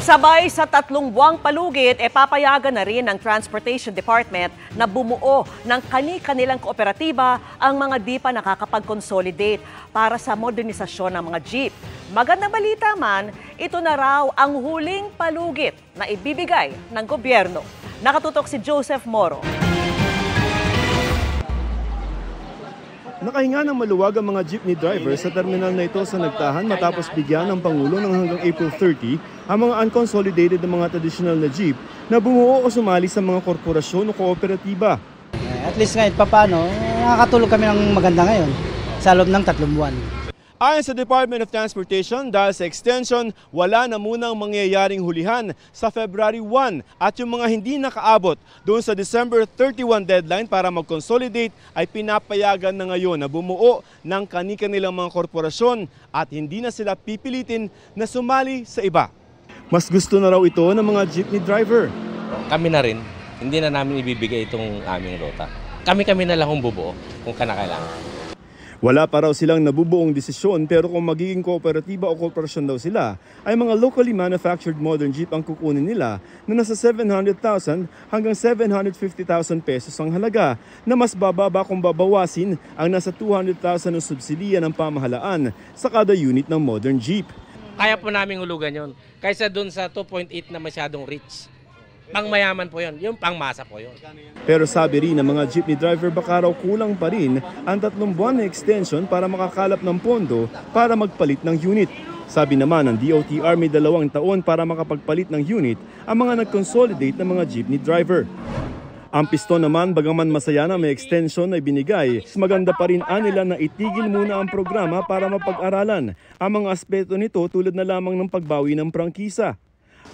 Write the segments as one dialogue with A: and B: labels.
A: Sabay sa 3 buwang palugit, papayagan na rin ng Transportation Department na bumuo ng kani-kanilang kooperatiba ang mga di pa nakakapag-consolidate para sa modernisasyon ng mga jeep. Magandang balita man, ito na raw ang huling palugit na ibibigay ng gobyerno. Nakatutok si Joseph Moro.
B: Nakahinga ng maluwag ang mga jeepney drivers sa terminal na ito sa Nagtahan matapos bigyan ng Pangulo ng hanggang April 30 ang mga unconsolidated na mga traditional na jeep na bumuo o sumali sa mga korporasyon o kooperatiba.
C: At least ngayon, paano, nakakatulog kami ng maganda ngayon sa loob ng 3 buwan.
B: Ayon sa Department of Transportation, dahil sa extension, wala na munang mangyayaring hulihan sa February 1 at yung mga hindi nakaabot doon sa December 31 deadline para mag-consolidate ay pinapayagan na ngayon na bumuo ng kani-kanilang mga korporasyon at hindi na sila pipilitin na sumali sa iba. Mas gusto na raw ito ng mga jeepney driver.
D: Kami na rin, hindi na namin ibibigay itong aming rota. Kami-kami na lang ang bubuo kung kanakailangan.
B: Wala pa raw silang nabubuong desisyon pero kung magiging kooperatiba o korporasyon daw sila, ay mga locally manufactured modern jeep ang kukunin nila na nasa 700,000 hanggang 750,000 pesos ang halaga na mas bababa kung babawasin ang nasa 200,000 ng subsidiya ng pamahalaan sa kada unit ng modern jeep.
D: Kaya po namin hulugan yon. Kaysa dun sa 2.8 na masyadong rich. Pangmayaman po yun, yung pangmasa po yun.
B: Pero sabi rin ng mga jeepney driver baka raw kulang pa rin ang 3 buwan na extension para makakalap ng pondo para magpalit ng unit. Sabi naman ng DOTR may 2 taon para makapagpalit ng unit ang mga nag-consolidate na mga jeepney driver. Ang piston naman, bagaman masaya na may extension na ibinigay, maganda pa rin nila na itigil muna ang programa para mapag-aralan ang mga aspeto nito tulad na lamang ng pagbawi ng prangkisa.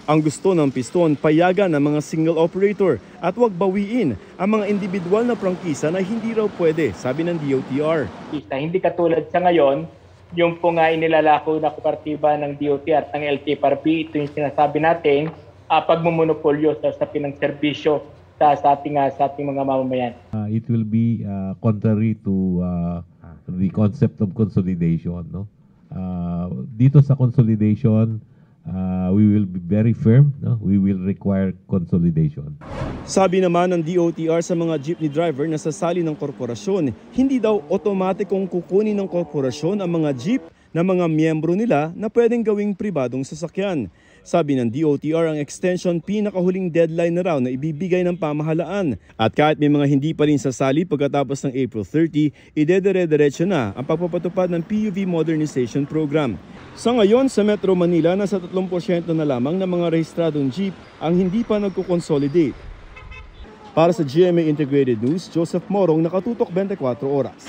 B: Ang gusto ng piston, payagan ng mga single operator at huwag bawiin ang mga individual na prangkisa na hindi raw pwede, sabi ng DOTR.
E: Hindi katulad sa ngayon, yung po nga inilalako na kooperatiba ng DOTR at ng LTFRB, ito yung sinasabi natin, pagmumonopolyo sa usapin ng serbisyo sa ating mga mamamayan.
F: It will be contrary to the concept of consolidation. No? Dito sa consolidation, we will be very firm, no? We will require consolidation.
B: Sabi naman ng DOTR sa mga jeepney driver na sasali ng korporasyon, hindi daw otomatikong kukunin ng korporasyon ang mga jeep na mga miyembro nila na pwedeng gawing pribadong sasakyan. Sabi ng DOTR ang extension pinakahuling deadline na raw na ibibigay ng pamahalaan. At kahit may mga hindi pa rin sasali pagkatapos ng April 30, idedire-diretso na ang pagpapatupad ng PUV Modernization Program. Sa ngayon, sa Metro Manila, nasa 3% na lamang ng mga rehistradong jeep ang hindi pa nagko-consolidate. Para sa GMA Integrated News, Joseph Morong, nakatutok 24 oras.